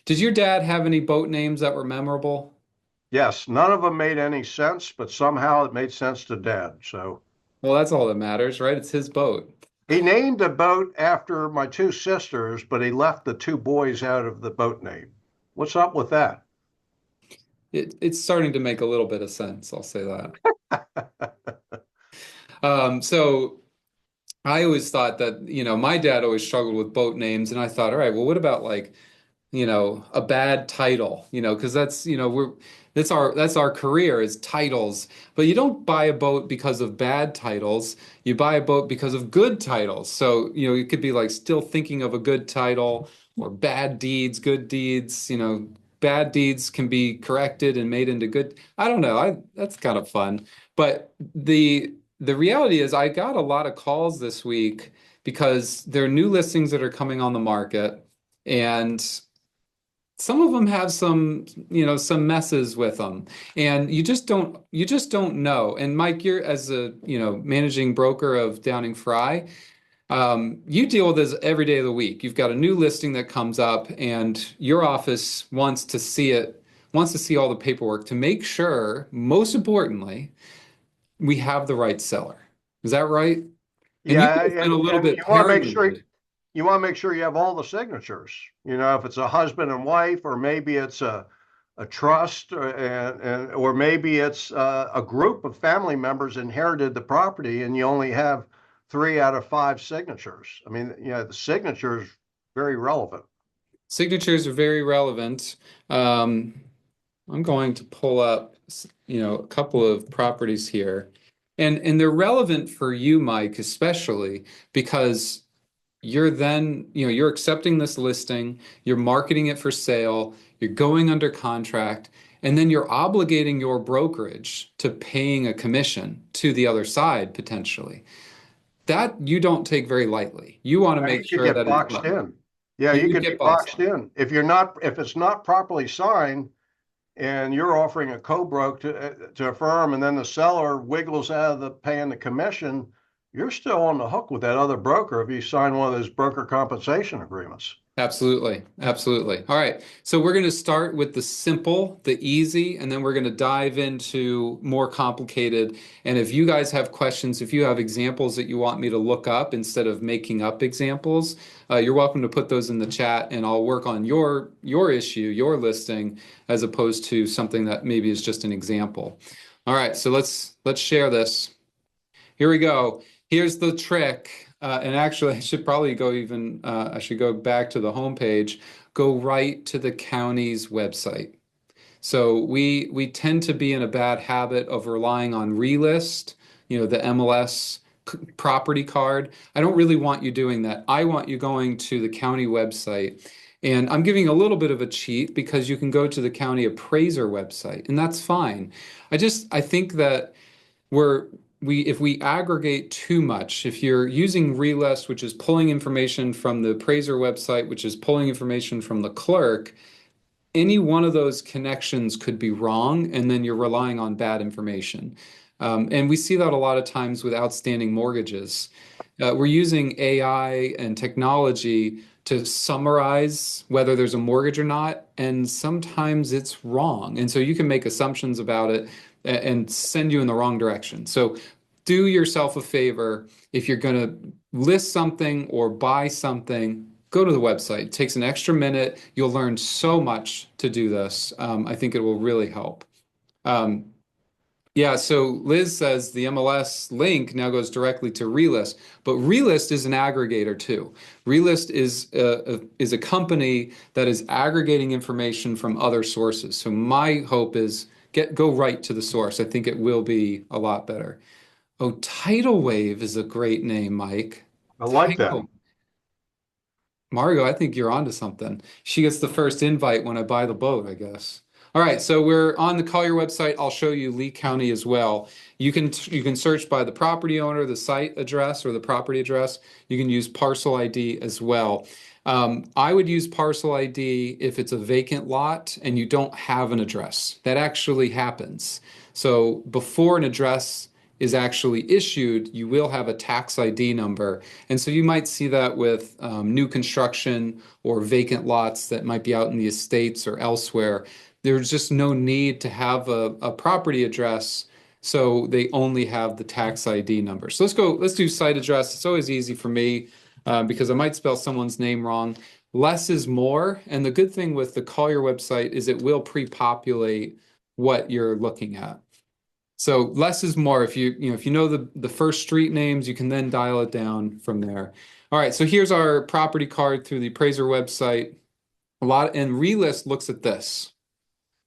Did your dad have any boat names that were memorable? Yes, none of them made any sense, but somehow it made sense to Dad. So Well, that's all that matters, right? It's his boat. he named a boat after my two sisters, but he left the two boys out of the boat name. What's up with that? It's starting to make a little bit of sense, I'll say that. So I always thought that, my dad always struggled with boat names, and I thought, all right, well, what about like, a bad title, because that's, that's our career is titles. But you don't buy a boat because of bad titles. You buy a boat because of good titles. So, it could be like still thinking of a good title or bad deeds, good deeds, bad deeds can be corrected and made into good. I don't know. That's kind of fun. But the reality is I got a lot of calls this week because there are new listings that are coming on the market. And some of them have some messes with them, and you just don't know. And Mike, you're as a managing broker of Downing Fry, you deal with this every day of the week. You've got a new listing that comes up, and your office wants to see all the paperwork to make sure, most importantly, we have the right seller. Is that right? And you Yeah, have been a little and bit paranoid. you want to make sure you have all the signatures. You know, if it's a husband and wife, or maybe it's a trust, or maybe it's a group of family members inherited the property, and you only have three out of five signatures. I mean, the signature is very relevant. Signatures are very relevant. I'm going to pull up, a couple of properties here. And they're relevant for you, Mike, especially because you're accepting this listing, you're marketing it for sale, you're going under contract, and then you're obligating your brokerage to paying a commission to the other side potentially. That you don't take very lightly. You want to Yeah, make you could sure get that it's boxed done. in. Yeah, You you would could be get boxed boxed in. in if it's not properly signed, and you're offering a co-broke to a firm, and then the seller wiggles out of the paying the commission. You're still on the hook with that other broker if you sign one of those broker compensation agreements. Absolutely. Absolutely. All right. So we're going to start with the simple, the easy, and then we're going to dive into more complicated. And if you guys have questions, if you have examples that you want me to look up instead of making up examples, you're welcome to put those in the chat, and I'll work on your issue, your listing, as opposed to something that maybe is just an example. All right. So let's share this. Here we go. Here's the trick. And actually, I should go back to the homepage, go right to the county's website. So we tend to be in a bad habit of relying on Relist, the MLS property card. I don't really want you doing that. I want you going to the county website. And I'm giving a little bit of a cheat because you can go to the county appraiser website, and that's fine. I think that we're we if we aggregate too much, if you're using Relist, which is pulling information from the appraiser website, which is pulling information from the clerk, any one of those connections could be wrong, and then you're relying on bad information. And we see that a lot of times with outstanding mortgages. We're using AI and technology to summarize whether there's a mortgage or not, and sometimes it's wrong. And so you can make assumptions about it and send you in the wrong direction. So do yourself a favor. If you're going to list something or buy something, go to the website. It takes an extra minute. You'll learn so much to do this. I think it will really help. Um, yeah, so Liz says the MLS link now goes directly to Relist, but Relist is an aggregator too. Relist is a company that is aggregating information from other sources. So my hope is go right to the source. I think it will be a lot better. Oh, Tidal Wave is a great name, Mike. I like that. Tidal. Margo, I think you're onto something. She gets the first invite when I buy the boat, I guess. All right, so we're on the Collier website. I'll show you Lee County as well. You can search by the property owner, the site address, or the property address. You can use parcel ID as well. I would use parcel ID if it's a vacant lot and you don't have an address. That actually happens. So before an address is actually issued, you will have a tax ID number. And so you might see that with new construction or vacant lots that might be out in the estates or elsewhere. There's just no need to have a property address. So they only have the tax ID number. So let's do site address. It's always easy for me because I might spell someone's name wrong. Less is more. And the good thing with the Collier website is it will pre-populate what you're looking at. So less is more. If you know the first street names, you can then dial it down from there. All right, so here's our property card through the appraiser website. And Relist looks at this.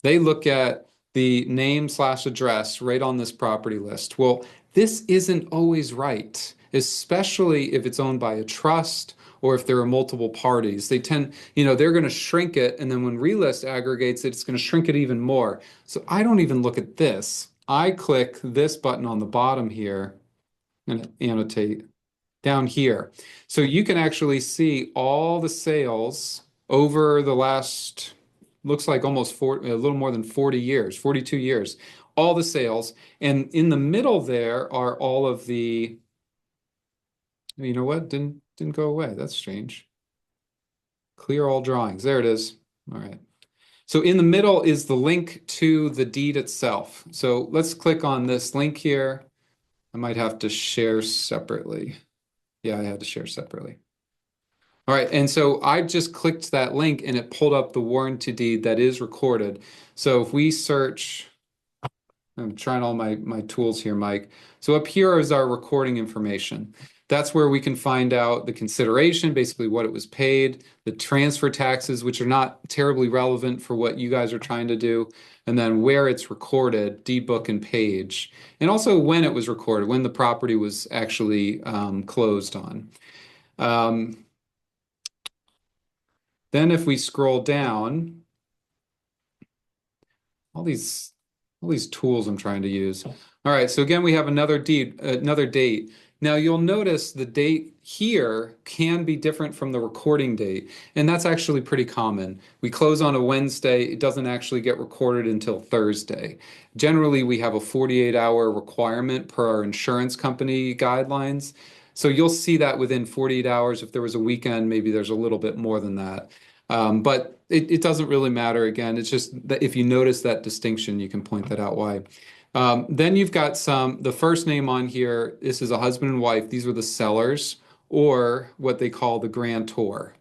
They look at the name/address right on this property list. Well, this isn't always right, especially if it's owned by a trust or if there are multiple parties. They tend, they're going to shrink it, and then when Relist aggregates it, it's going to shrink it even more. So I don't even look at this. I click this button on the bottom here and annotate down here. So you can actually see all the sales over the last, looks like almost a little more than 40 years, 42 years, all the sales. And in the middle there are all of the, you know what, didn't go away. That's strange. Clear all drawings. There it is. All right. So in the middle is the link to the deed itself. So let's click on this link here. I might have to share separately. Yeah, I had to share separately. All right, and so I just clicked that link and it pulled up the warranty deed that is recorded. So if we search, I'm trying all my tools here, Mike. So up here is our recording information. That's where we can find out the consideration, basically what it was paid, the transfer taxes, which are not terribly relevant for what you guys are trying to do, and then where it's recorded, deed book and page, and also when it was recorded, when the property was actually closed on. Then if we scroll down, all these tools I'm trying to use. All right, so again, we have another date. Now you'll notice the date here can be different from the recording date, and that's actually pretty common. We close on a Wednesday, it doesn't actually get recorded until Thursday. Generally, we have a 48-hour requirement per our insurance company guidelines. So you'll see that within 48 hours. If there was a weekend, maybe there's a little bit more than that. But it doesn't really matter. Again, it's just that if you notice that distinction, you can point that out why. Then you've got the first name on here. This is a husband and wife. These are the sellers, or what they call the grantor.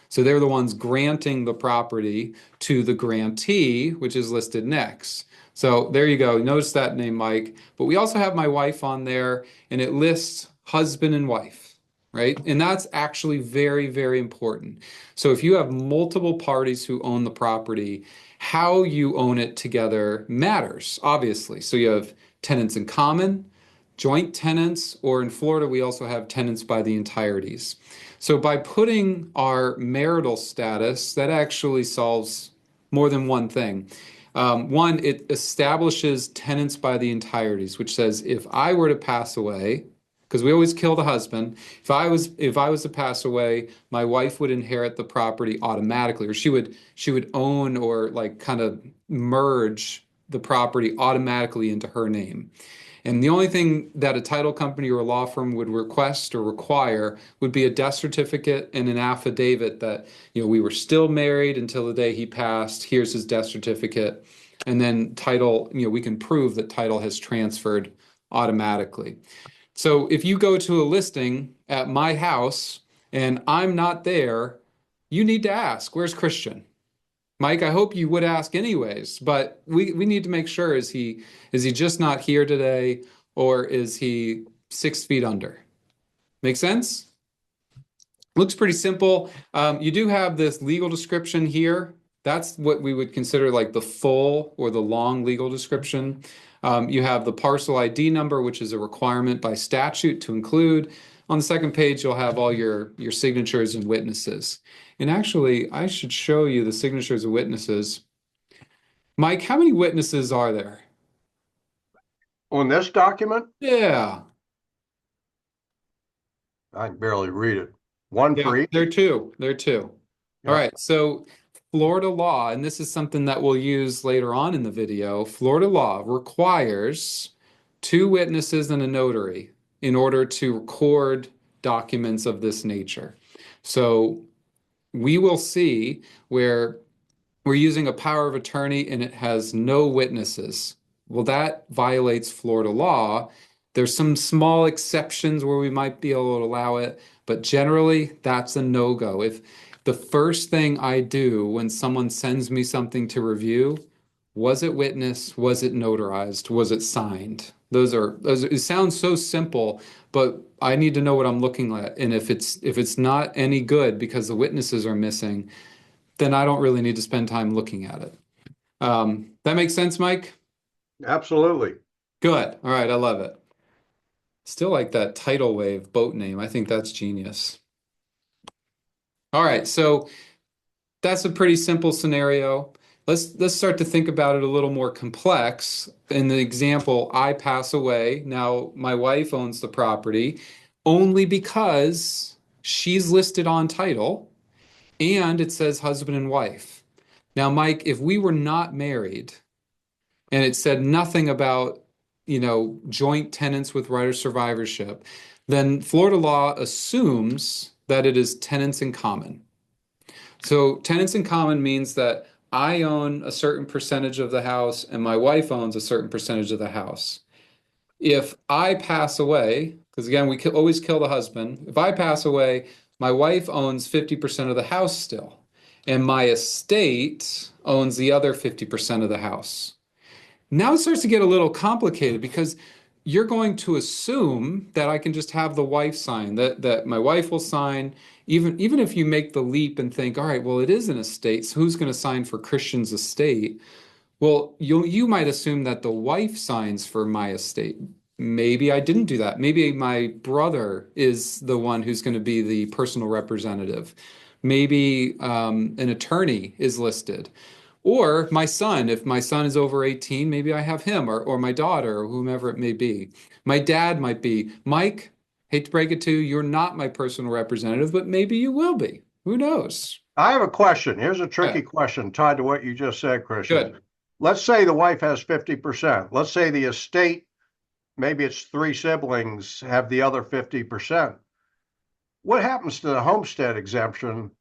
So they're the ones granting the property to the grantee, which is listed next. So there you go. Notice that name, Mike. But we also have my wife on there, and it lists husband and wife, right? And that's actually very, very important. So if you have multiple parties who own the property, how you own it together matters, obviously. So you have tenants in common, joint tenants, or in Florida, we also have tenants by the entireties. So by putting our marital status, that actually solves more than one thing. One, it establishes tenants by the entireties, which says if I were to pass away, because we always kill the husband. If I was to pass away, my wife would inherit the property automatically, or she would own or like kind of merge the property automatically into her name. And the only thing that a title company or a law firm would request or require would be a death certificate and an affidavit that, we were still married until the day he passed. Here's his death certificate. And then title, we can prove that title has transferred automatically. So if you go to a listing at my house and I'm not there, you need to ask, where's Christian? Mike, I hope you would ask anyways, but we need to make sure, is he just not here today, or is he 6 feet under? Make sense? Looks pretty simple. You do have this legal description here. That's what we would consider like the full or the long legal description. You have the parcel ID number, which is a requirement by statute to include. On the second page, you'll have all your signatures and witnesses. And actually, I should show you the signatures and witnesses. Mike, how many witnesses are there? On this document, Yeah. I can barely read it. One for each. There are two. Yeah. All right, so Florida law, and this is something that we'll use later on in the video, Florida law requires two witnesses and a notary in order to record documents of this nature. So we will see where we're using a power of attorney and it has no witnesses. Well, that violates Florida law. There's some small exceptions where we might be able to allow it, but generally that's a no-go. If the first thing I do when someone sends me something to review, was it witnessed? Was it notarized? Was it signed? Those it sounds so simple, but I need to know what I'm looking at. And if it's not any good because the witnesses are missing, then I don't really need to spend time looking at it. That makes sense, Mike? Absolutely. Good. All right, I love it. Still like that tidal wave boat name. I think that's genius. All right, so that's a pretty simple scenario. Let's start to think about it a little more complex. In the example, I pass away. Now, my wife owns the property only because she's listed on title and it says husband and wife. Now, Mike, if we were not married and it said nothing about, joint tenants with right of survivorship, then Florida law assumes that it is tenants in common. So tenants in common means that I own a certain percentage of the house and my wife owns a certain percentage of the house. If I pass away, because again, we always kill the husband. If I pass away, my wife owns 50% of the house still, and my estate owns the other 50% of the house. Now it starts to get a little complicated because you're going to assume that I can just have the wife sign, that my wife will sign, even if you make the leap and think, all right, well, it is an estate, so who's going to sign for Christian's estate? Well, you might assume that the wife signs for my estate. Maybe I didn't do that. Maybe my brother is the one who's going to be the personal representative. Maybe an attorney is listed. Or my son, if my son is over 18, maybe I have him or my daughter or whomever it may be. My dad might be, Mike, hate to break it to you, you're not my personal representative, but maybe you will be. Who knows? I have a question. Here's a Yeah, tricky question tied to what you just said, Christian. good. Let's say the wife has 50%. Let's say the estate, maybe it's three siblings, have the other 50%. What happens to the homestead exemption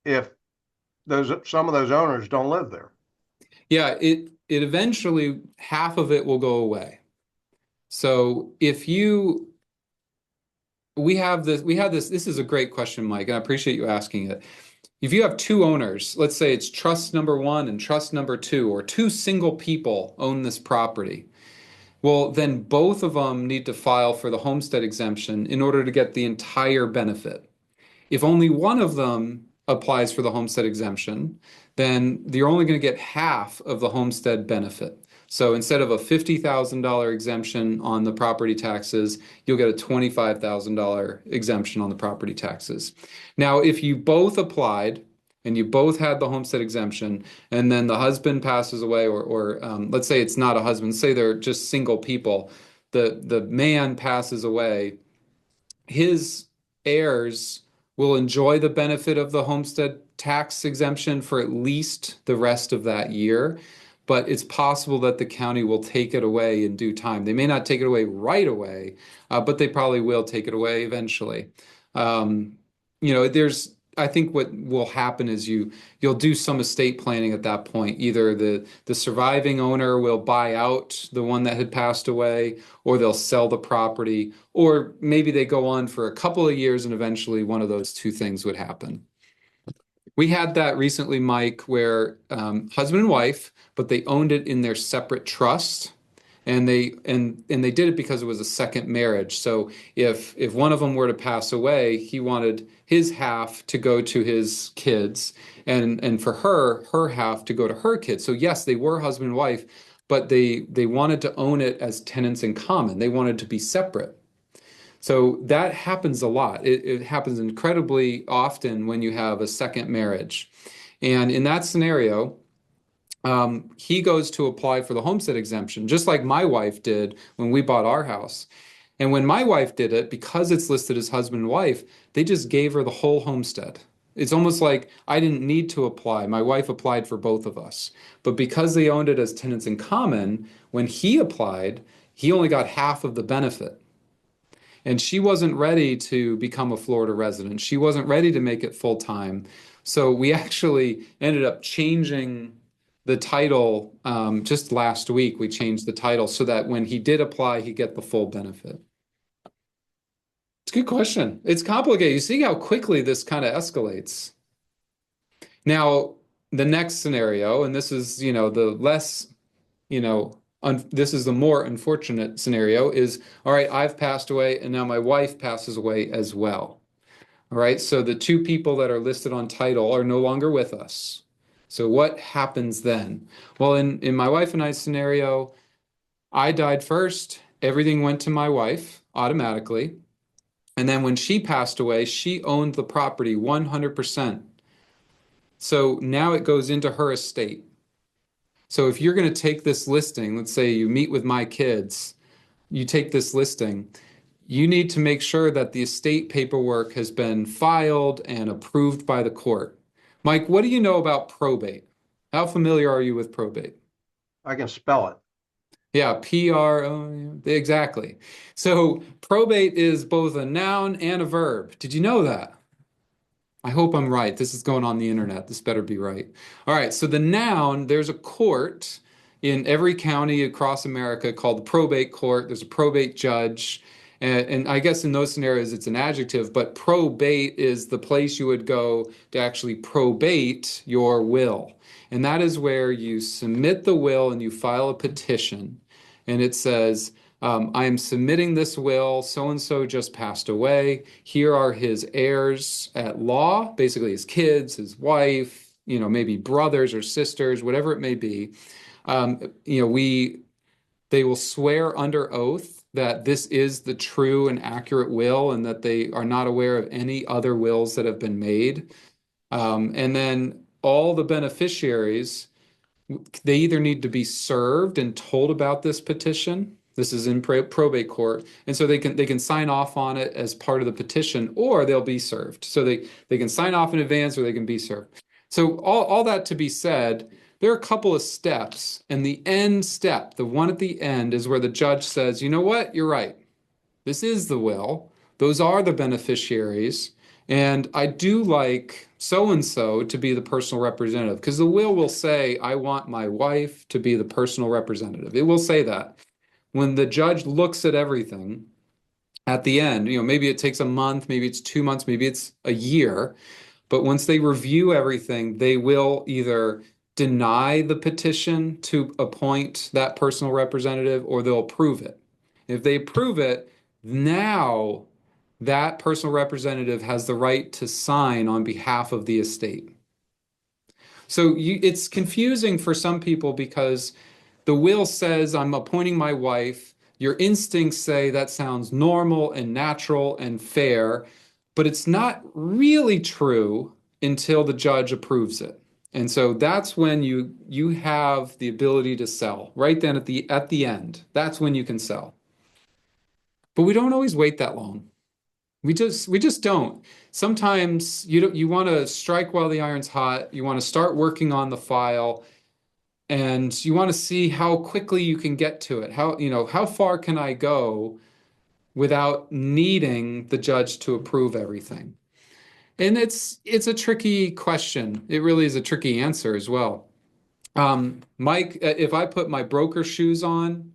if some of those owners don't live there? Yeah, it eventually half of it will go away. So if you we have this is a great question, Mike, and I appreciate you asking it. If you have two owners, let's say it's trust number one and trust number two, or two single people own this property, well, then both of them need to file for the homestead exemption in order to get the entire benefit. If only one of them applies for the homestead exemption, then you're only going to get half of the homestead benefit. So instead of a $50,000 exemption on the property taxes, you'll get a $25,000 exemption on the property taxes. Now, if you both applied and you both had the homestead exemption, and then the husband passes away, or let's say it's not a husband, say they're just single people, the man passes away, his heirs will enjoy the benefit of the homestead tax exemption for at least the rest of that year. But it's possible that the county will take it away in due time. They may not take it away right away, but they probably will take it away eventually. I think what will happen is you'll do some estate planning at that point. Either the surviving owner will buy out the one that had passed away, or they'll sell the property, or maybe they go on for a couple of years and eventually one of those two things would happen. We had that recently, Mike, where husband and wife, but they owned it in their separate trust, and they did it because it was a second marriage. So if one of them were to pass away, he wanted his half to go to his kids, and for her half to go to her kids. So yes, they were husband and wife, but they wanted to own it as tenants in common. They wanted to be separate. So that happens a lot. It happens incredibly often when you have a second marriage. And in that scenario, he goes to apply for the homestead exemption, just like my wife did when we bought our house. And when my wife did it, because it's listed as husband and wife, they just gave her the whole homestead. It's almost like I didn't need to apply. My wife applied for both of us. But because they owned it as tenants in common, when he applied, He only got half of the benefit. And she wasn't ready to become a Florida resident. She wasn't ready to make it full time. So we actually ended up changing the title just last week. We changed the title so that when he did apply, he'd get the full benefit. It's a good question. It's complicated. You see how quickly this kind of escalates. Now, the next scenario, and this is, the less, this is the more unfortunate scenario is, all right, I've passed away and now my wife passes away as well. All right, so the two people that are listed on title are no longer with us. So what happens then? Well, in my wife and I scenario, I died first. Everything went to my wife automatically. And then when she passed away, she owned the property 100%. So now it goes into her estate. So if you're going to take this listing, let's say you meet with my kids, you take this listing, you need to make sure that the estate paperwork has been filed and approved by the court. Mike, what do you know about probate? How familiar are you with probate? I can spell it. Yeah, P-R-O, exactly. So probate is both a noun and a verb. Did you know that? I hope I'm right. This is going on the internet. This better be right. All right, so the noun, there's a court in every county across America called the probate court. There's a probate judge. And I guess in those scenarios, it's an adjective, but probate is the place you would go to actually probate your will. And that is where you submit the will and you file a petition. And it says, I am submitting this will. So-and-so just passed away. Here are his heirs at law, basically his kids, his wife, maybe brothers or sisters, whatever it may be. They will swear under oath that this is the true and accurate will and that they are not aware of any other wills that have been made. And then all the beneficiaries, they either need to be served and told about this petition. This is in probate court. And so they can sign off on it as part of the petition, or they'll be served. So they can sign off in advance or they can be served. So all that to be said, there are a couple of steps, and the end step, the one at the end, is where the judge says, you know what, you're right. This is the will. Those are the beneficiaries. And I do like so-and-so to be the personal representative, because the will say, I want my wife to be the personal representative. It will say that. When the judge looks at everything at the end, maybe it takes a month, maybe it's 2 months, maybe it's a year. But once they review everything, they will either deny the petition to appoint that personal representative or they'll approve it. If they approve it, now that personal representative has the right to sign on behalf of the estate. So it's confusing for some people because the will says, I'm appointing my wife. Your instincts say that sounds normal and natural and fair, but it's not really true until the judge approves it. And so that's when you have the ability to sell. Right then at the end, that's when you can sell. But we don't always wait that long. We just don't. Sometimes you want to strike while the iron's hot. You want to start working on the file, and you want to see how quickly you can get to it. How far can I go without needing the judge to approve everything? And it's a tricky question. It really is a tricky answer as well. Mike, if I put my broker shoes on,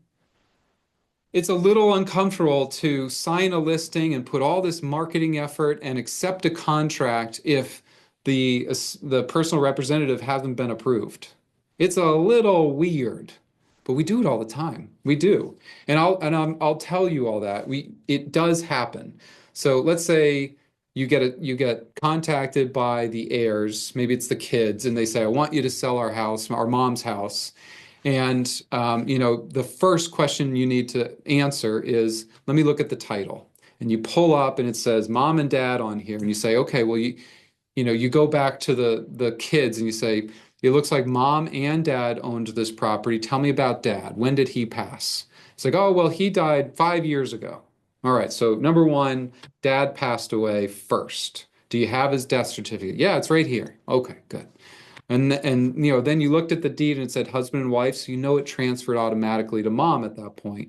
it's a little uncomfortable to sign a listing and put all this marketing effort and accept a contract if the personal representative hasn't been approved. It's a little weird, but we do it all the time. We do. And I'll tell you all that. It does happen. So let's say you get contacted by the heirs, maybe it's the kids, and they say, I want you to sell our house, our mom's house. And the first question you need to answer is, let me look at the title. And you pull up and it says mom and dad on here. And you say, okay, well, you go back to the kids and you say, it looks like mom and dad owned this property. Tell me about dad. When did he pass? It's like, oh, well, he died 5 years ago. All right, so number one, dad passed away first. Do you have his death certificate? Yeah, it's right here. Okay, good. And then you looked at the deed and it said husband and wife, so it transferred automatically to mom at that point.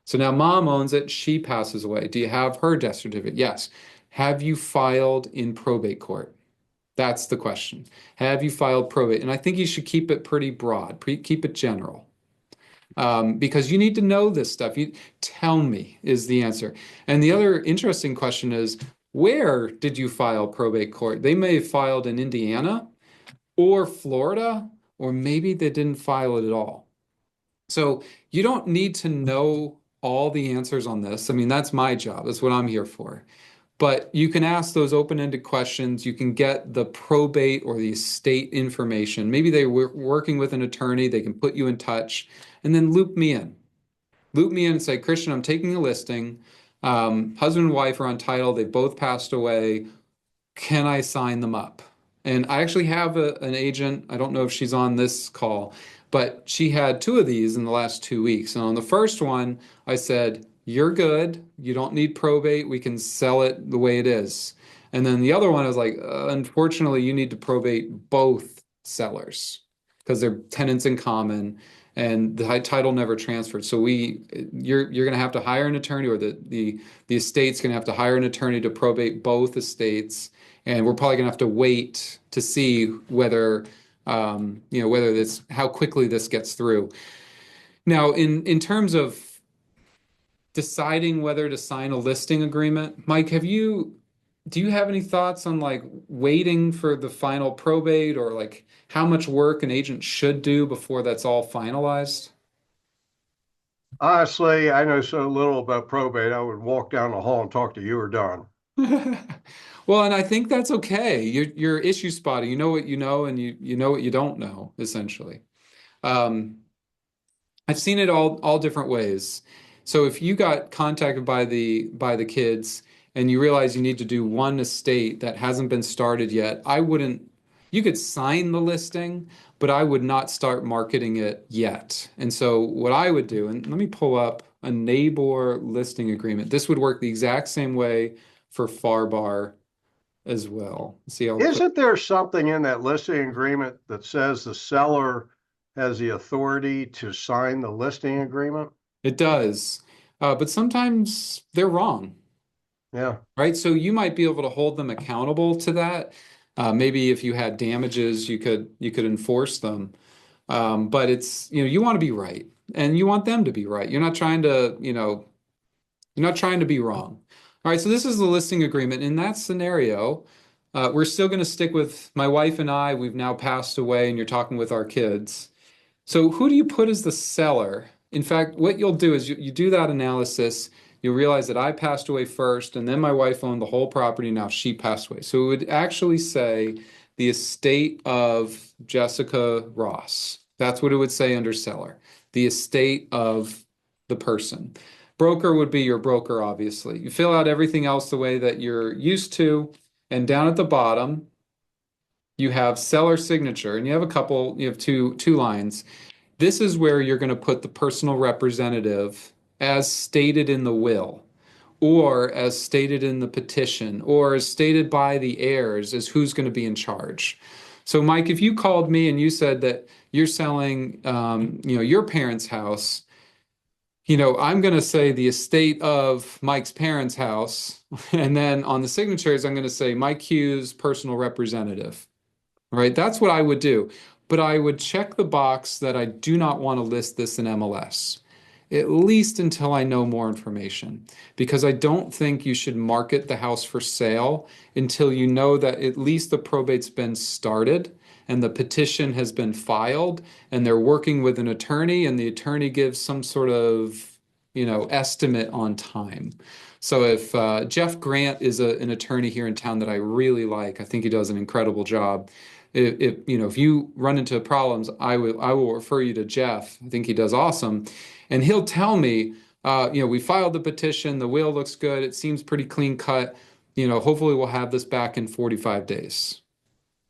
So now mom owns it, she passes away. Do you have her death certificate? Yes. Have you filed in probate court? That's the question. Have you filed probate? And I think you should keep it pretty broad, keep it general. Because you need to know this stuff. You tell me is the answer. And the other interesting question is, where did you file probate court? They may have filed in Indiana or Florida, or maybe they didn't file it at all. So you don't need to know all the answers on this. I mean, that's my job. That's what I'm here for. But you can ask those open-ended questions. You can get the probate or the estate information. Maybe they were working with an attorney. They can put you in touch and then loop me in. Loop me in and say, Christian, I'm taking a listing. Husband and wife are on title. They both passed away. Can I sign them up? And I actually have an agent. I don't know if she's on this call, but she had two of these in the last 2 weeks. And on the first one, I said, you're good. You don't need probate. We can sell it the way it is. And then the other one, I was like, unfortunately, you need to probate both sellers because they're tenants in common and the title never transferred. So you're going to have to hire an attorney, or the estate's going to have to hire an attorney to probate both estates. And we're probably going to have to wait to see whether, whether how quickly this gets through. Now, in terms of deciding whether to sign a listing agreement, Mike, do you have any thoughts on like waiting for the final probate, or like how much work an agent should do before that's all finalized? Honestly, I know so little about probate. I would walk down the hall and talk to you or Don. Well, and I think that's okay. You're issue spotting. You know what you know, and you know what you don't know, essentially. Um, I've seen it all different ways. So if you got contacted by the kids and you realize you need to do one estate that hasn't been started yet, I wouldn't, you could sign the listing, but I would not start marketing it yet. And so what I would do, and let me pull up a NABOR listing agreement. This would work the exact same way for FARBAR as well. See how quick. Isn't there something in that listing agreement that says the seller has the authority to sign the listing agreement? It does. But sometimes they're wrong. Yeah. Right? So you might be able to hold them accountable to that. Maybe if you had damages, you could enforce them. But it's, you want to be right, and you want them to be right. You're not trying to, you're not trying to be wrong. All right, so this is the listing agreement. In that scenario, we're still going to stick with my wife and I. We've now passed away, and you're talking with our kids. So who do you put as the seller? In fact, what you'll do is you do that analysis. You'll realize that I passed away first, and then my wife owned the whole property. Now she passed away. So it would actually say the estate of Jessica Ross. That's what it would say under seller. The estate of the person. Broker would be your broker, obviously. You fill out everything else the way that you're used to, and down at the bottom, you have seller signature, and you have two lines. This is where you're going to put the personal representative as stated in the will, or as stated in the petition, or as stated by the heirs as who's going to be in charge. So, Mike, if you called me and you said that you're selling, your parents' house, I'm going to say the estate of Mike's parents' house, and then on the signatures, I'm going to say Mike Hughes, personal representative. Right? That's what I would do. But I would check the box that I do not want to list this in MLS, at least until I know more information, because I don't think you should market the house for sale until you know that at least the probate's been started and the petition has been filed and they're working with an attorney and the attorney gives some sort of, estimate on time. So if Jeff Grant is an attorney here in town that I really like, I think he does an incredible job. If you run into problems, I will refer you to Jeff. I think he does awesome, and he'll tell me, we filed the petition, the will looks good, it seems pretty clean cut. Hopefully we'll have this back in 45 days.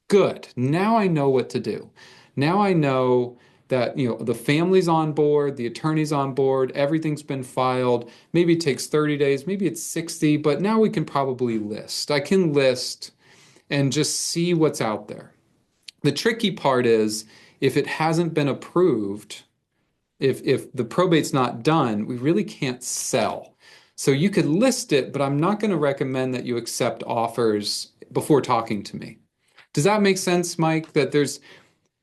Good. Now I know what to do. Now I know that the family's on board, the attorney's on board, everything's been filed. Maybe it takes 30 days, maybe it's 60, but now we can probably list. I can list and just see what's out there. The tricky part is if it hasn't been approved, if the probate's not done, we really can't sell. So you could list it, but I'm not going to recommend that you accept offers before talking to me. Does that make sense, Mike? That there's,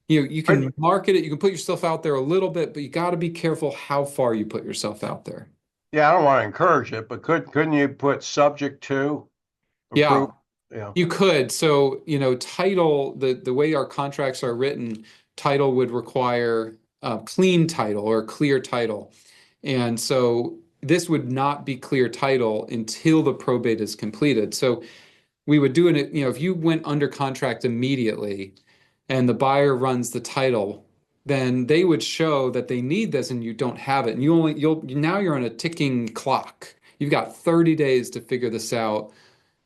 you I- can market it, you can put yourself out there a little bit, but you got to be careful how far you put yourself out there. yeah, I don't want to encourage it, but couldn't you put subject to Yeah, approval? Yeah. you could. So, title, the way our contracts are written, title would require a clean title or clear title. And so this would not be clear title until the probate is completed. So we would do it, if you went under contract immediately and the buyer runs the title, then they would show that they need this and you don't have it. And now you're on a ticking clock. You've got 30 days to figure this out.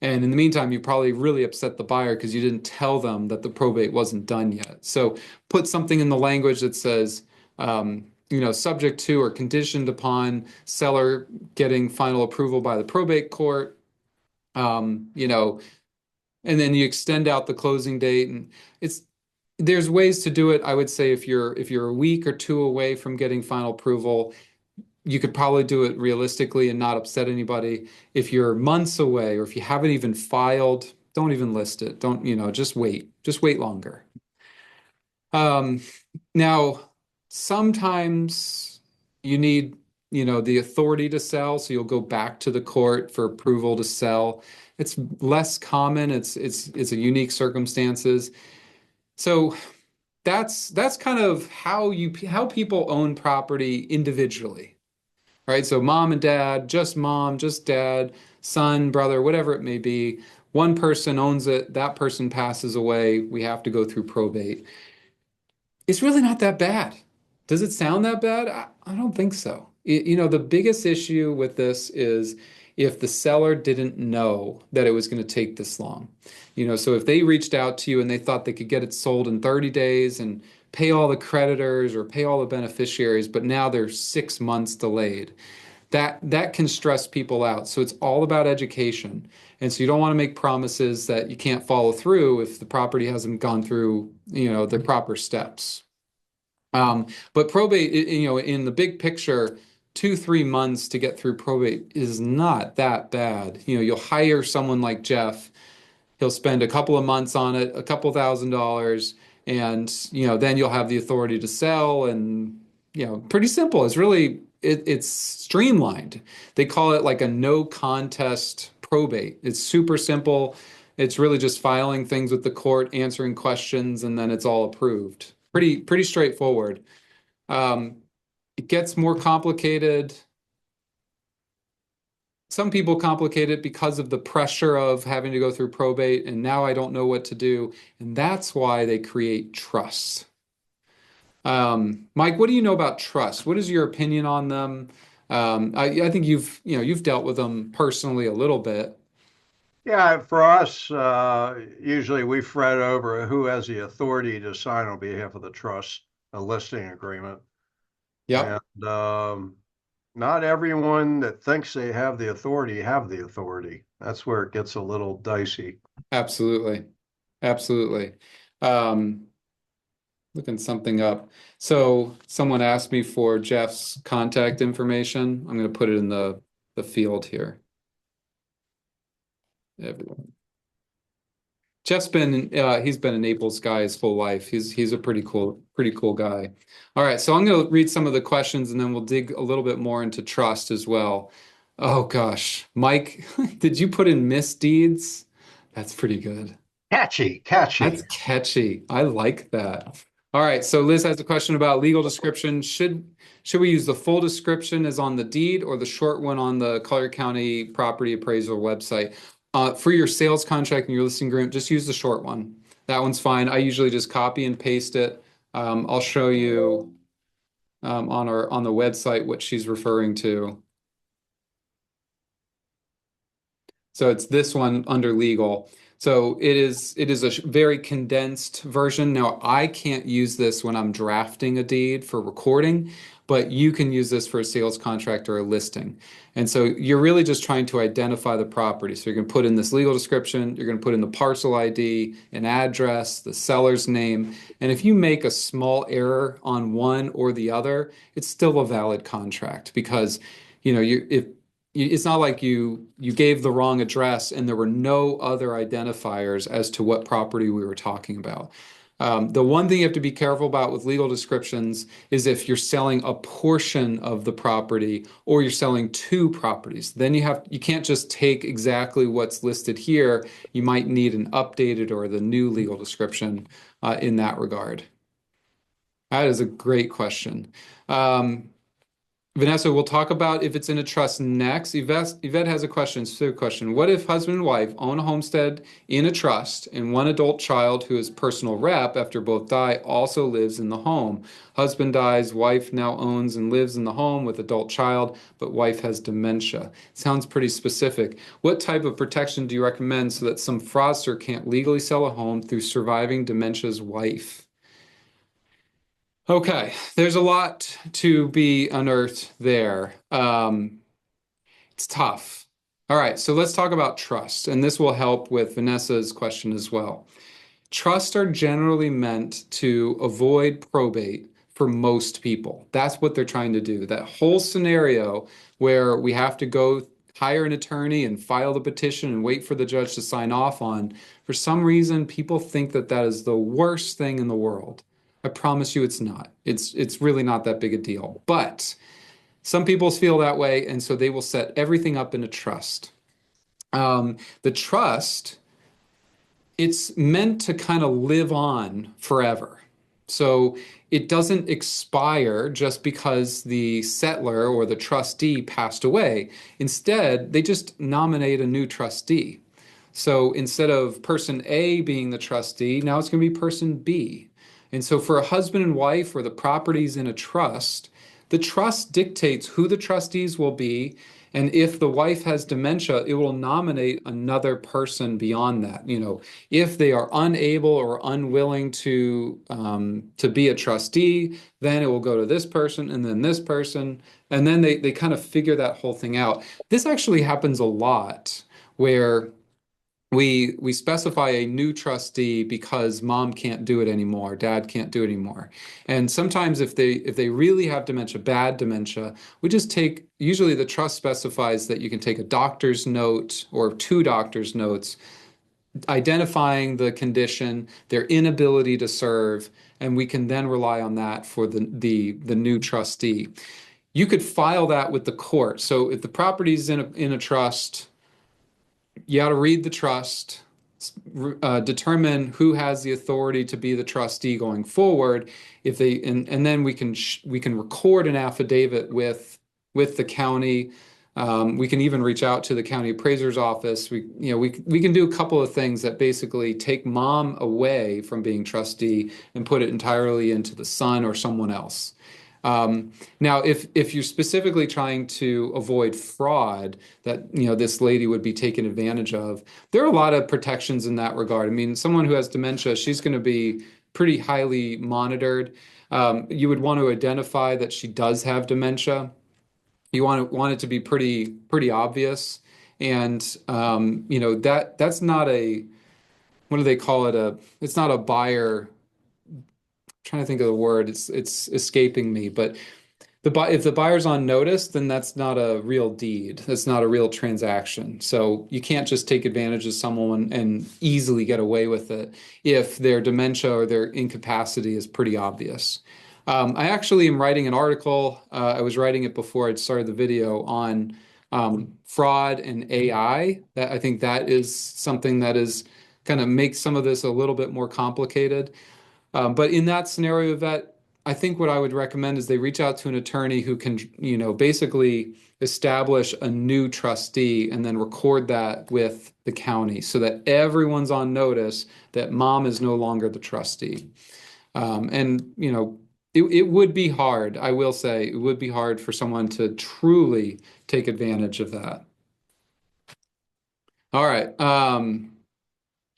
And in the meantime, you probably really upset the buyer because you didn't tell them that the probate wasn't done yet. So put something in the language that says, subject to or conditioned upon seller getting final approval by the probate court. And then you extend out the closing date, and there's ways to do it. I would say if you're a week or two away from getting final approval, you could probably do it realistically and not upset anybody. If you're months away or if you haven't even filed, don't even list it. Don't, just wait. Just wait longer. Now, sometimes you need, the authority to sell, so you'll go back to the court for approval to sell. It's less common. It's a unique circumstances. So that's kind of how people own property individually. Right? So mom, just dad, son, brother, whatever it may be. One person owns it, that person passes away, we have to go through probate. It's really not that bad. Does it sound that bad? I don't think so. The biggest issue with this is if the seller didn't know that it was going to take this long. So if they reached out to you and they thought they could get it sold in 30 days and pay all the creditors or pay all the beneficiaries, but now they're 6 months delayed, that can stress people out. So it's all about education. And so you don't want to make promises that you can't follow through if the property hasn't gone through, the proper steps. But probate, in the big picture, 2, 3 months to get through probate is not that bad. You'll hire someone like Jeff. He'll spend a couple of months on it, a couple $1,000s, and then you'll have the authority to sell. And pretty simple. It's streamlined. They call it like a no contest probate. It's super simple. It's really just filing things with the court, answering questions, and then it's all approved. Pretty straightforward. It gets more complicated. Some people complicate it because of the pressure of having to go through probate, and now I don't know what to do. And that's why they create trusts. Mike, what do you know about trusts? What is your opinion on them? I think you've dealt with them personally a little bit. Yeah, for us, usually we fret over who has the authority to sign on behalf of the trust, a listing agreement. Yep, And not everyone that thinks they have the authority have the authority. That's where it gets a little dicey. absolutely. Absolutely. Um, Looking something up. So someone asked me for Jeff's contact information. I'm going to put it in the field here. Everyone. Jeff's been he's been a Naples guy his full life. He's a pretty cool guy. All right, so I'm going to read some of the questions and then we'll dig a little bit more into trust as well. Oh gosh, Mike, did you put in misdeeds? That's pretty good. Catchy, That's catchy. catchy. I like that. All right, so Liz has a question about legal description. Should we use the full description as on the deed or the short one on the Collier County Property Appraisal website? For your sales contract and your listing agreement, just use the short one. That one's fine. I usually just copy and paste it. I'll show you on the website what she's referring to. So it's this one under legal. So it is a very condensed version. Now, I can't use this when I'm drafting a deed for recording, but you can use this for a sales contract or a listing. And so you're really just trying to identify the property. So you're going to put in this legal description, you're going to put in the parcel ID, an address, the seller's name. And if you make a small error on one or the other, it's still a valid contract because, it's not like you gave the wrong address and there were no other identifiers as to what property we were talking about. The one thing you have to be careful about with legal descriptions is if you're selling a portion of the property or you're selling two properties. Then you can't just take exactly what's listed here. You might need an updated or the new legal description in that regard. That is a great question. Vanessa, we'll talk about if it's in a trust next. Yvette has a question, specific question. What if husband and wife own a homestead in a trust and one adult child who is personal rep after both die also lives in the home? Husband dies, wife now owns and lives in the home with adult child, but wife has dementia. Sounds pretty specific. What type of protection do you recommend so that some fraudster can't legally sell a home through surviving dementia's wife? Okay, there's a lot to be unearthed there. It's tough. All right, so let's talk about trust, and this will help with Vanessa's question as well. Trusts are generally meant to avoid probate for most people. That's what they're trying to do. That whole scenario where we have to go hire an attorney and file the petition and wait for the judge to sign off on, for some reason, people think that that is the worst thing in the world. I promise you it's not. It's really not that big a deal. But some people feel that way, and so they will set everything up in a trust. The trust, it's meant to kind of live on forever. So it doesn't expire just because the settler or the trustee passed away. Instead, they just nominate a new trustee. So instead of person A being the trustee, now it's going to be person B. And so for a husband and wife or the properties in a trust, the trust dictates who the trustees will be. And if the wife has dementia, it will nominate another person beyond that. If they are unable or unwilling to be a trustee, then it will go to this person and then this person. And then they kind of figure that whole thing out. This actually happens a lot where we specify a new trustee because mom can't do it anymore, dad can't do it anymore. And sometimes if they really have dementia, bad dementia, we just usually the trust specifies that you can take a doctor's note or two doctor's notes identifying the condition, their inability to serve, and we can then rely on that for the new trustee. You could file that with the court. So if the property's in a trust, you got to read the trust, determine who has the authority to be the trustee going forward. And then we can record an affidavit with the county. We can even reach out to the county appraiser's office. We can do a couple of things that basically take mom away from being trustee and put it entirely into the son or someone else. Now, if you're specifically trying to avoid fraud that this lady would be taken advantage of, there are a lot of protections in that regard. I mean, someone who has dementia, she's going to be pretty highly monitored. You would want to identify that she does have dementia. You want it to be pretty obvious, and that's not a, what do they call it? It's not a buyer. Trying to think of the word, it's escaping me, but if the buyer's on notice, then that's not a real deed. That's not a real transaction. So you can't just take advantage of someone and easily get away with it if their dementia or their incapacity is pretty obvious. I actually am writing an article. I was writing it before I'd started the video on fraud and AI. I think that is something that is kind of makes some of this a little bit more complicated. But in that scenario, I think what I would recommend is they reach out to an attorney who can, basically establish a new trustee and then record that with the county so that everyone's on notice that mom is no longer the trustee. It would be hard, I will say, it would be hard for someone to truly take advantage of that. All right.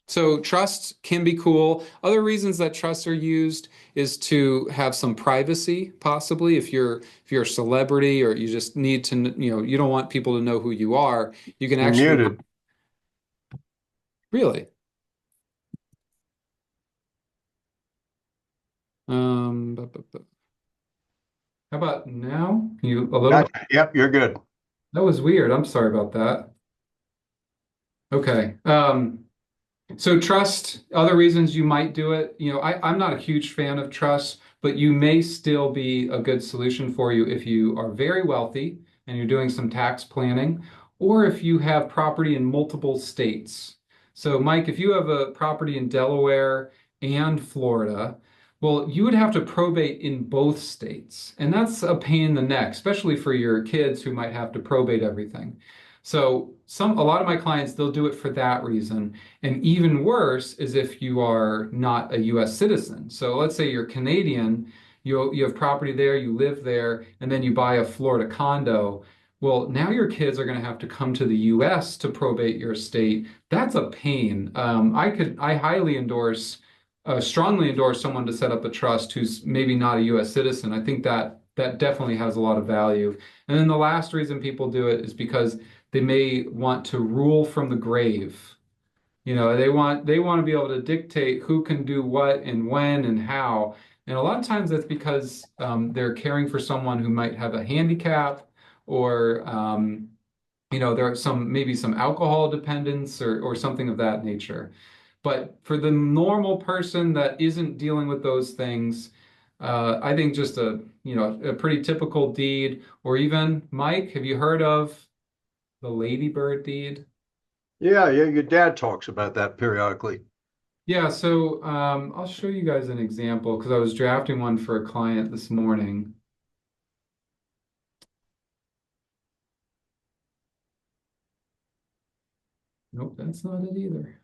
So trust can be cool. Other reasons that trusts are used is to have some privacy, possibly if you're a celebrity or you just need to, you don't want people to know who you are, you can You're actually muted. really. How about now? Can you a little? Gotcha. Yep, you're good. That was weird. I'm sorry about that. Okay. So trust, other reasons you might do it, I'm not a huge fan of trust, but you may still be a good solution for you if you are very wealthy and you're doing some tax planning, or if you have property in multiple states. So, Mike, if you have a property in Delaware and Florida, well, you would have to probate in both states. And that's a pain in the neck, especially for your kids who might have to probate everything. So, a lot of my clients, they'll do it for that reason. And even worse is if you are not a US citizen. So let's say you're Canadian, you have property there, you live there, and then you buy a Florida condo. Well, now your kids are going to have to come to the US to probate your estate. That's a pain. I highly strongly endorse someone to set up a trust who's maybe not a US citizen. I think that definitely has a lot of value. And then the last reason people do it is because they may want to rule from the grave. They want to be able to dictate who can do what and when and how. And a lot of times that's because they're caring for someone who might have a handicap or there are maybe some alcohol dependence or something of that nature. But for the normal person that isn't dealing with those things, I think just a pretty typical deed, or even, Mike, have you heard of the Ladybird deed? Yeah, yeah, your dad talks about that periodically. Yeah, so I'll show you guys an example because I was drafting one for a client this morning. Nope, that's not it either.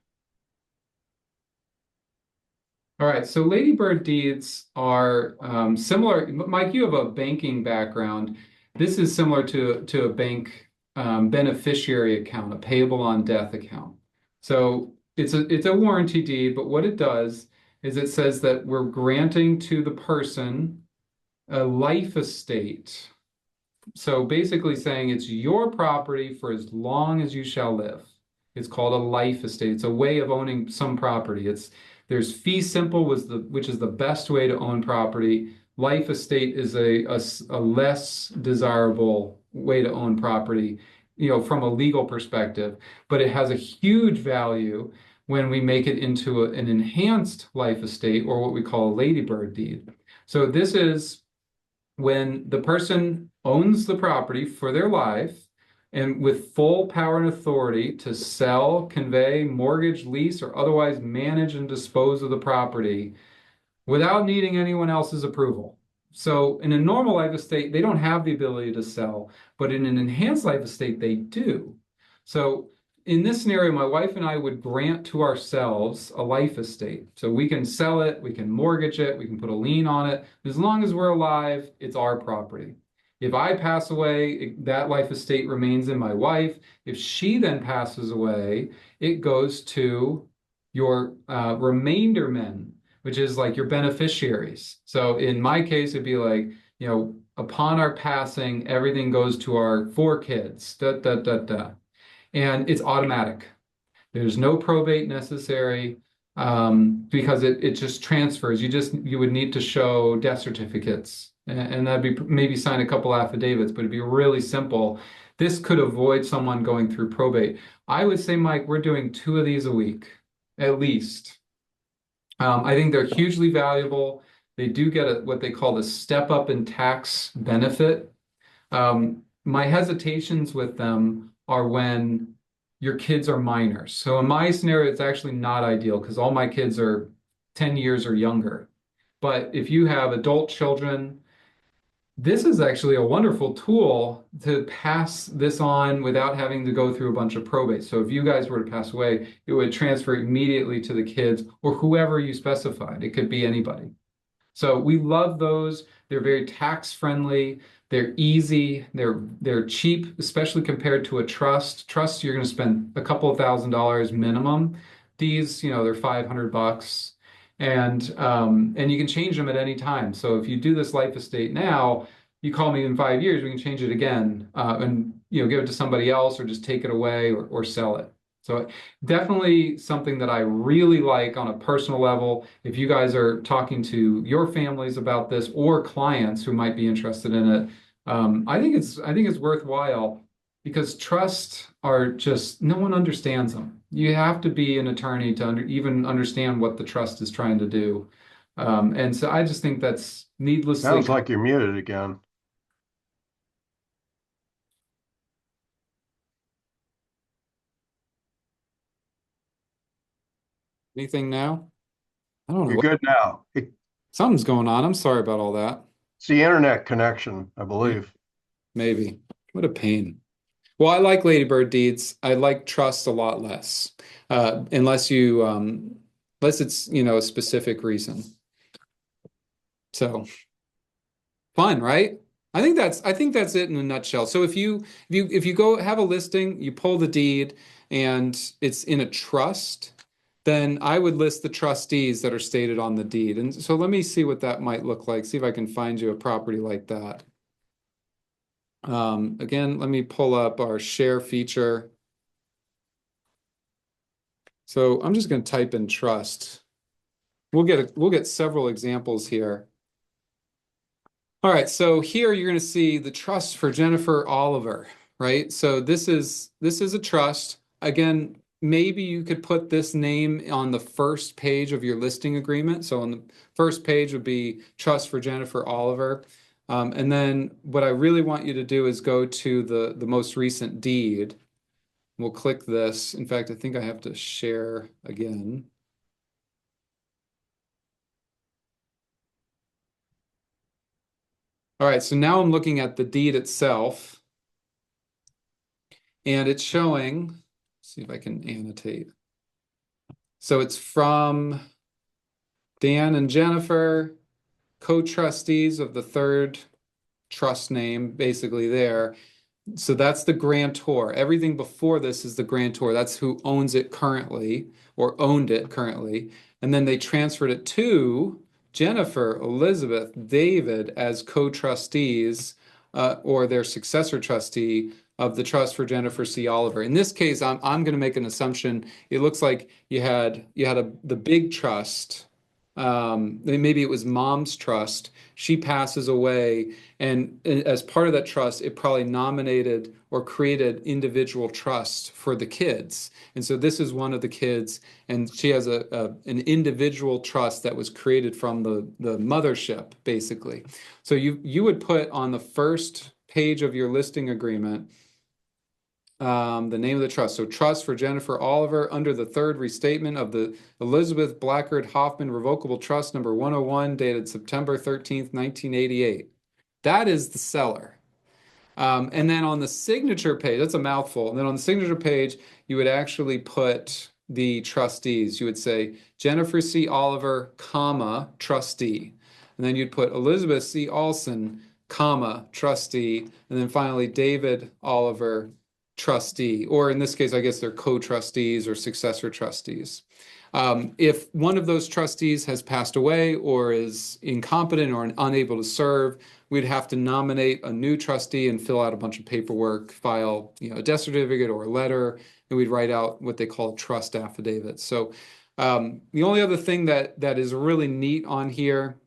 All right, so Ladybird deeds are similar. Mike, you have a banking background. This is similar to a bank beneficiary account, a payable on death account. So it's a warranty deed, but what it does is it says that we're granting to the person a life estate. So basically saying it's your property for as long as you shall live. It's called a life estate. It's a way of owning some property. There's fee simple which is the best way to own property. Life estate is a less desirable way to own property, from a legal perspective, but it has a huge value when we make it into an enhanced life estate, or what we call a ladybird deed. So this is when the person owns the property for their life and with full power and authority to sell, convey, mortgage, lease, or otherwise manage and dispose of the property without needing anyone else's approval. So in a normal life estate, they don't have the ability to sell, but in an enhanced life estate, they do. So in this scenario, my wife and I would grant to ourselves a life estate. So we can sell it, we can mortgage it, we can put a lien on it. As long as we're alive, it's our property. If I pass away, that life estate remains in my wife. If she then passes away, it goes to your remainder men, which is like your beneficiaries. So in my case, it'd be like, upon our passing, everything goes to our four kids, da, da, da, da. And it's automatic. There's no probate necessary because it just transfers. You would need to show death certificates, and that'd be maybe sign a couple affidavits, but it'd be really simple. This could avoid someone going through probate. I would say, Mike, we're doing 2 of these a week, at least. I think they're hugely valuable. They do get what they call the step up in tax benefit. My hesitations with them are when your kids are minors. So in my scenario, it's actually not ideal because all my kids are 10 years or younger. But if you have adult children, this is actually a wonderful tool to pass this on without having to go through a bunch of probate. So if you guys were to pass away, it would transfer immediately to the kids or whoever you specified. It could be anybody. So we love those. They're very tax friendly. They're easy. They're cheap, especially compared to a trust. Trust, you're going to spend a couple of $1,000s minimum. These, they're $500, and you can change them at any time. So if you do this life estate now, you call me in 5 years, we can change it again, and give it to somebody else, or just take it away, or sell it. So definitely something that I really like on a personal level. If you guys are talking to your families about this, or clients who might be interested in it, I think it's worthwhile, because trusts are just, no one understands them. You have to be an attorney to even understand what the trust is trying to do. And so I just think that's needlessly. Sounds like you're muted again. Anything now? I don't know. You're good now. Something's going on. I'm sorry about all that. It's the internet connection, I Yeah, believe. maybe. What a pain. Well, I like Ladybird Deeds. I like trust a lot less, unless it's, a specific reason. So fun, right? I think that's it in a nutshell. So if you go have a listing, you pull the deed, and it's in a trust, then I would list the trustees that are stated on the deed. And so let me see what that might look like. See if I can find you a property like that. Again, let me pull up our share feature. So I'm just going to type in trust. We'll get several examples here. All right, so here you're going to see the trust for Jennifer Oliver, right? So this is a trust. Again, maybe you could put this name on the first page of your listing agreement. So on the first page would be trust for Jennifer Oliver. And then what I really want you to do is go to the most recent deed. We'll click this. In fact, I think I have to share again. All right, so now I'm looking at the deed itself, and it's showing, see if I can annotate. So it's from Dan and Jennifer, co-trustees of the third trust name, basically there. So that's the grantor. Everything before this is the grantor. That's who owns it currently, or owned it currently. And then they transferred it to Jennifer, Elizabeth, David as co-trustees, or their successor trustee of the trust for Jennifer C. Oliver. In this case, I'm going to make an assumption. It looks like you had the big trust. Maybe it was mom's trust. She passes away, and as part of that trust, it probably nominated or created individual trusts for the kids. And so this is one of the kids, and she has an individual trust that was created from the mothership, basically. So you would put on the first page of your listing agreement the name of the trust. So trust for Jennifer Oliver under the third restatement of the Elizabeth Blackard Hoffman Revocable Trust number 101, dated September 13th, 1988. That is the seller. And then on the signature page, that's a mouthful. And then on the signature page, you would actually put the trustees. You would say Jennifer C. Oliver, comma, trustee. And then you'd put Elizabeth C. Olson, comma, trustee. And then finally, David Oliver, trustee. Or in this case, I guess they're co-trustees or successor trustees. If one of those trustees has passed away or is incompetent or unable to serve, we'd have to nominate a new trustee and fill out a bunch of paperwork, file, a death certificate or a letter, and we'd write out what they call a trust affidavit. So the only other thing that is really neat on here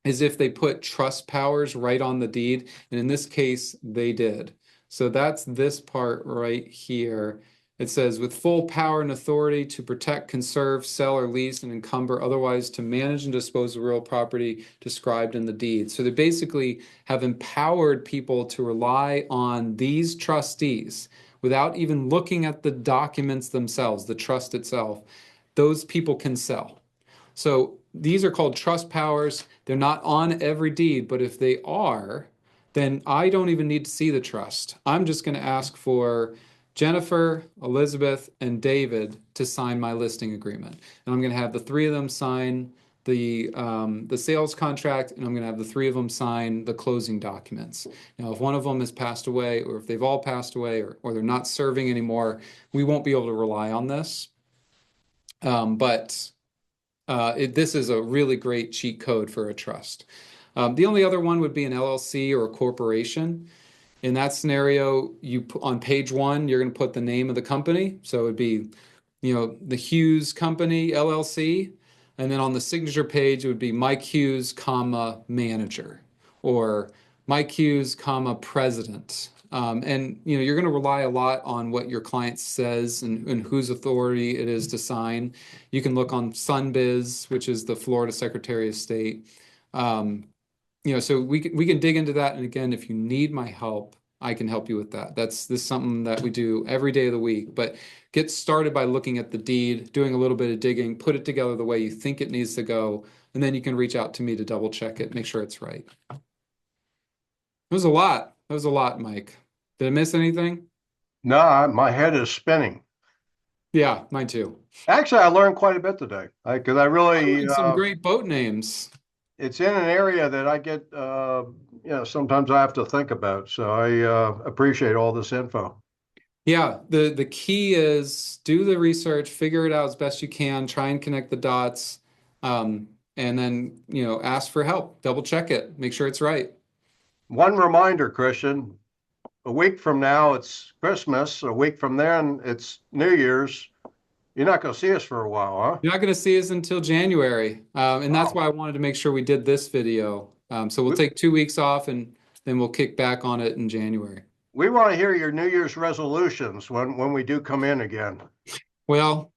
is if they put trust powers right on the deed, and in this case, they did. So that's this part right here. It says, with full power and authority to protect, conserve, sell, or lease, and encumber, otherwise to manage and dispose of real property described in the deed. So they basically have empowered people to rely on these trustees without even looking at the documents themselves, the trust itself. Those people can sell. So these are called trust powers. They're not on every deed, but if they are, then I don't even need to see the trust. I'm just going to ask for Jennifer, Elizabeth, and David to sign my listing agreement. And I'm going to have the three of them sign the sales contract, and I'm going to have the three of them sign the closing documents. Now, if one of them has passed away, or if they've all passed away, or they're not serving anymore, we won't be able to rely on this. But this is a really great cheat code for a trust. The only other one would be an LLC or a corporation. In that scenario, on page one, you're going to put the name of the company. So it'd be, the Hughes Company LLC. And then on the signature page, it would be Mike Hughes, comma, manager, or Mike Hughes, comma, president. And you're going to rely a lot on what your client says and whose authority it is to sign. You can look on Sunbiz, which is the Florida Secretary of State. So we can dig into that. And again, if you need my help, I can help you with that. This is something that we do every day of the week. But get started by looking at the deed, doing a little bit of digging, put it together the way you think it needs to go, and then you can reach out to me to double check it, make sure it's right. It was a lot. That was a lot, Mike. Did I miss anything? No, my head is spinning. Yeah, mine too. Actually, I learned quite a bit today because I I really, learned some great boat names. it's in an area that I get, sometimes I have to think about. So I appreciate all this info. Yeah, the key is do the research, figure it out as best you can, try and connect the dots, and then, ask for help, double check it, make sure it's right. One reminder, Christian, a week from now, it's Christmas. A week from then, it's New Year's. You're not going to see us for a while, huh? You're not going to see us until January, and that's Oh, why I wanted to make sure we did this video. So we'll we, take 2 weeks off, and then we'll kick back on it in January. we want to hear your New Year's resolutions when we do come in again. Well,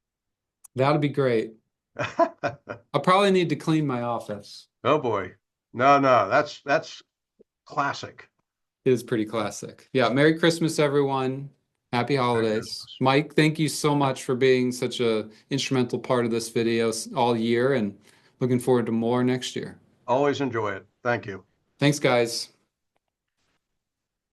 that'll be great. I'll probably need to clean my office. Oh boy. No, no, that's classic. It is pretty classic. Yeah, Merry Christmas, everyone. Happy Merry holidays. Christmas. Mike, thank you so much for being such a instrumental part of this video all year, and looking forward to more next year. Always enjoy it. Thank you. Thanks, guys.